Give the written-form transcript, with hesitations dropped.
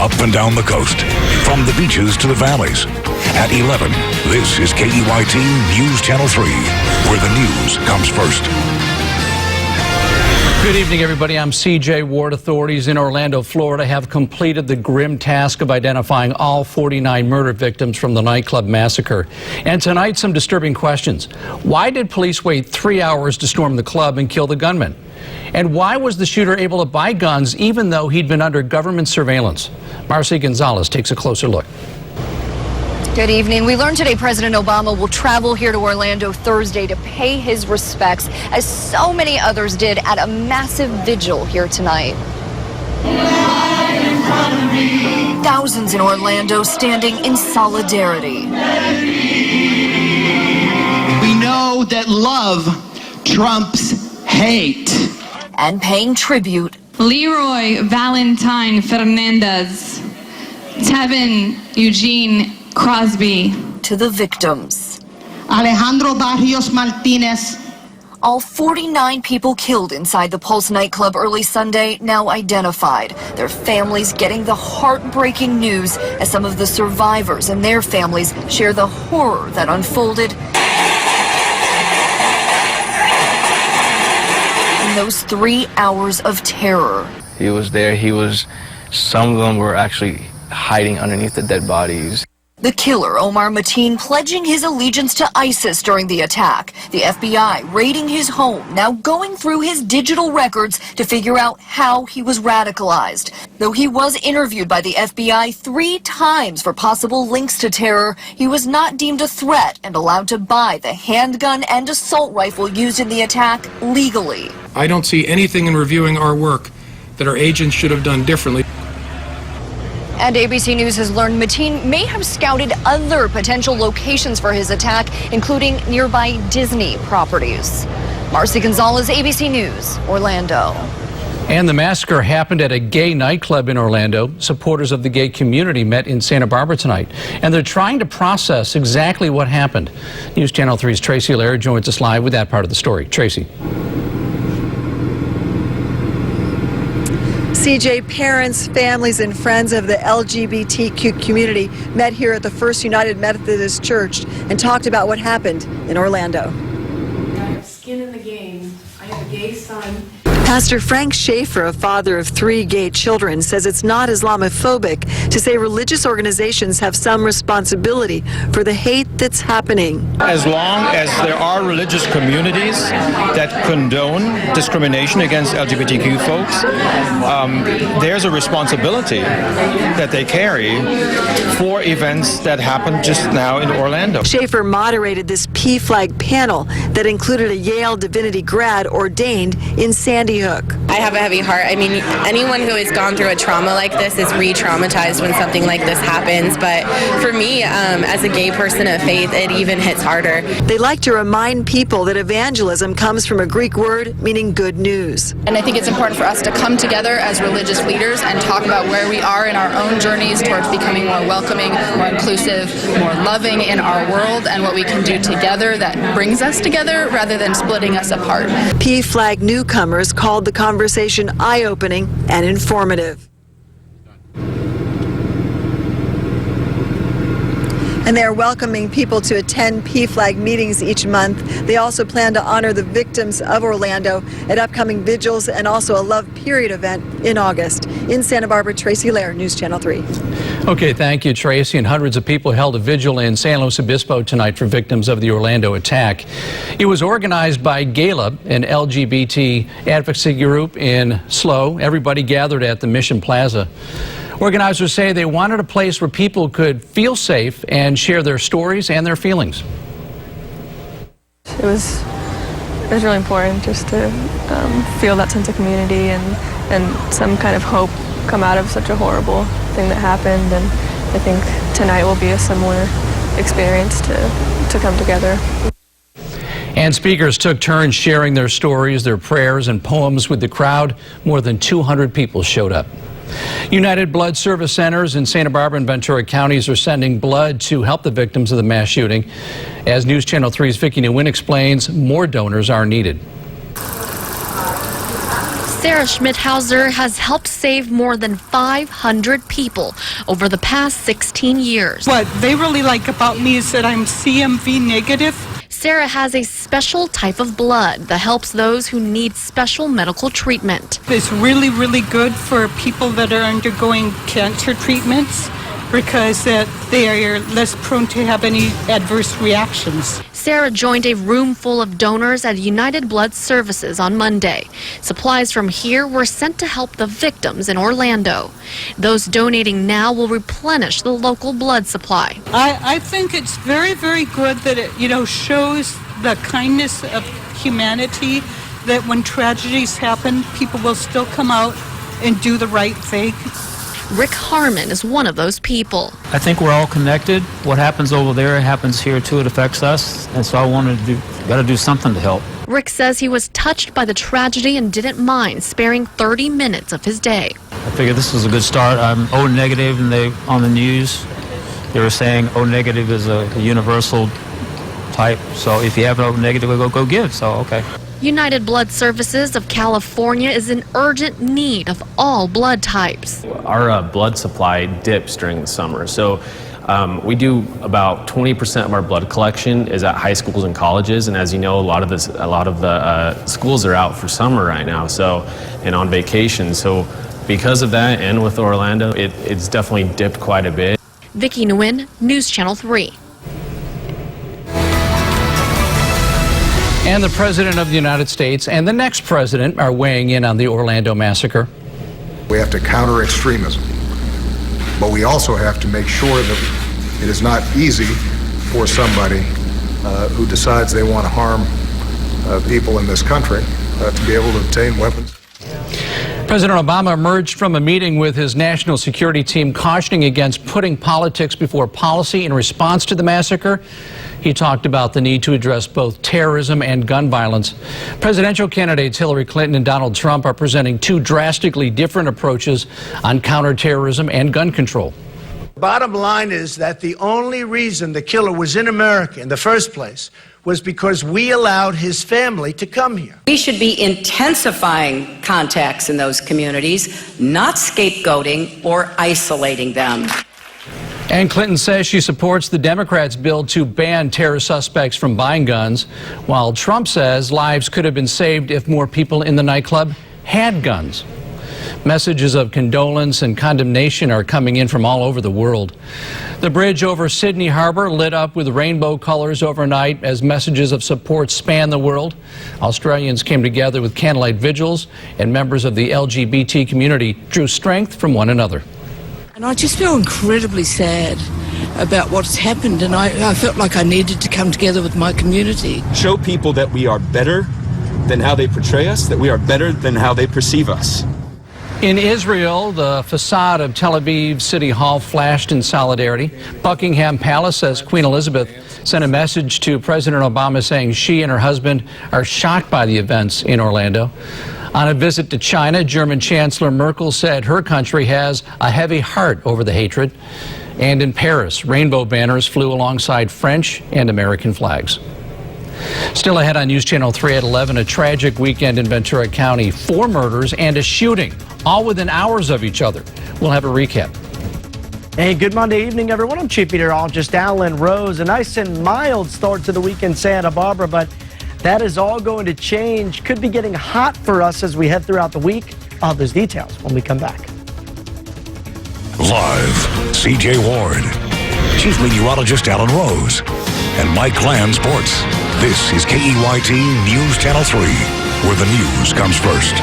up and down the coast, from the beaches to the valleys. At 11, this is KEYT News Channel 3, where the news comes first. Good evening, everybody. I'm CJ Ward. Authorities in Orlando, Florida have completed the grim task of identifying all 49 murder victims from the nightclub massacre. And tonight, some disturbing questions. Why did police wait 3 hours to storm the club and kill the gunman? And why was the shooter able to buy guns even though he'd been under government surveillance? Marcy Gonzalez takes a closer look. Good evening. We learned today President Obama will travel here to Orlando Thursday to pay his respects, as so many others did at a massive vigil here tonight. Thousands in Orlando standing in solidarity. We know that love trumps hate. And paying tribute. Leroy Valentine Fernandez, Tevin Eugene Crosby. To the victims. Alejandro Barrios Martinez. All 49 people killed inside the Pulse nightclub early Sunday now identified. Their families getting the heartbreaking news as some of the survivors and their families share the horror that unfolded in those 3 hours of terror. He was there. Some of them were actually hiding underneath the dead bodies. The killer, Omar Mateen, pledging his allegiance to ISIS during the attack. The FBI raiding his home, now going through his digital records to figure out how he was radicalized. Though he was interviewed by the FBI 3 times for possible links to terror, he was not deemed a threat and allowed to buy the handgun and assault rifle used in the attack legally. I don't see anything in reviewing our work that our agents should have done differently. And ABC News has learned Mateen may have scouted other potential locations for his attack, including nearby Disney properties. Marcy Gonzalez, ABC News, Orlando. And the massacre happened at a gay nightclub in Orlando. Supporters of the gay community met in Santa Barbara tonight, and they're trying to process exactly what happened. News Channel 3's Tracy Laird joins us live with that part of the story. Tracy. CJ, parents, families, and friends of the LGBTQ community met here at the First United Methodist Church and talked about what happened in Orlando. I have skin in the game. I have a gay son. Pastor Frank Schaefer, a father of 3 gay children, says it's not Islamophobic to say religious organizations have some responsibility for the hate that's happening. As long as there are religious communities that condone discrimination against LGBTQ folks, there's a responsibility that they carry for events that happened just now in Orlando. Schaefer moderated this PFLAG panel that included a Yale Divinity grad ordained in Sandy Hook. I have a heavy heart. I mean, anyone who has gone through a trauma like this is re-traumatized when something like this happens. But for me, as a gay person of faith, it even hits harder. They like to remind people that evangelism comes from a Greek word meaning good news. And I think it's important for us to come together as religious leaders and talk about where we are in our own journeys towards becoming more welcoming, more inclusive, more loving in our world, and what we can do together that brings us together rather than splitting us apart. PFLAG newcomers called the conversation eye-opening and informative. And they are welcoming people to attend PFLAG meetings each month. They also plan to honor the victims of Orlando at upcoming vigils and also a Love Period event in August. In Santa Barbara, Tracy Laird, News Channel 3. Okay, thank you, Tracy. And hundreds of people held a vigil in San Luis Obispo tonight for victims of the Orlando attack. It was organized by GALA, an LGBT advocacy group in SLO. Everybody gathered at the Mission Plaza. Organizers say they wanted a place where people could feel safe and share their stories and their feelings. It was really important just to feel that sense of community and some kind of hope come out of such a horrible thing that happened. And I think tonight will be a similar experience to come together. And speakers took turns sharing their stories, their prayers, and poems with the crowd. More than 200 people showed up. United Blood Service Centers in Santa Barbara and Ventura counties are sending blood to help the victims of the mass shooting. As News Channel 3's Vicki Nguyen explains, more donors are needed. Sarah Schmidhauser has helped save more than 500 people over the past 16 years. What they really like about me is that I'm CMV negative. Sarah has a special type of blood that helps those who need special medical treatment. It's really, really good for people that are undergoing cancer treatments because they are less prone to have any adverse reactions. Sarah joined a room full of donors at United Blood Services on Monday. Supplies from here were sent to help the victims in Orlando. Those donating now will replenish the local blood supply. I think it's very, very good that it, shows the kindness of humanity, that when tragedies happen, people will still come out and do the right thing. Rick Harmon is one of those people. I think we're all connected. What happens over there happens here too. It affects us, and so I wanted to got to do something to help. Rick says he was touched by the tragedy and didn't mind sparing 30 minutes of his day. I figured this was a good start. I'm O negative, and on the news they were saying O negative is a universal type. So if you have O negative, go give. So okay. United Blood Services of California is in urgent need of all blood types. Our blood supply dips during the summer, so we do about 20% of our blood collection is at high schools and colleges, and as you know, a lot of the schools are out for summer right now, and on vacation. So because of that, and with Orlando, it's definitely dipped quite a bit. Vicki Nguyen, News Channel 3. And the President of the United States and the next president are weighing in on the Orlando massacre. We have to counter extremism, but we also have to make sure that it is not easy for somebody who decides they want to harm people in this country to be able to obtain weapons. President Obama emerged from a meeting with his national security team cautioning against putting politics before policy in response to the massacre. He talked about the need to address both terrorism and gun violence. Presidential candidates Hillary Clinton and Donald Trump are presenting two drastically different approaches on counterterrorism and gun control. Bottom line is that the only reason the killer was in America in the first place was because we allowed his family to come here. We should be intensifying contacts in those communities, not scapegoating or isolating them. And Clinton says she supports the Democrats' bill to ban terror suspects from buying guns, while Trump says lives could have been saved if more people in the nightclub had guns. Messages of condolence and condemnation are coming in from all over the world. The bridge over Sydney Harbor lit up with rainbow colors overnight as messages of support span the world. Australians came together with candlelight vigils, and members of the LGBT community drew strength from one another. And I just feel incredibly sad about what's happened, and I felt like I needed to come together with my community. Show people that we are better than how they portray us, that we are better than how they perceive us. In Israel, the facade of Tel Aviv City Hall flashed in solidarity. Buckingham Palace says Queen Elizabeth sent a message to President Obama saying she and her husband are shocked by the events in Orlando. On a visit to China, German Chancellor Merkel said her country has a heavy heart over the hatred. And in Paris, rainbow banners flew alongside French and American flags. Still ahead on News Channel 3 at 11, a tragic weekend in Ventura County. 4 murders and a shooting, all within hours of each other. We'll have a recap. Hey, good Monday evening, everyone. I'm Chief Meteorologist Alan Rose. A nice and mild start to the week in Santa Barbara, but that is all going to change. Could be getting hot for us as we head throughout the week. I'll have those details when we come back. Live, CJ Ward, Chief Meteorologist Alan Rose, and Mike Land Sports. This is KEYT News Channel 3, where the news comes first.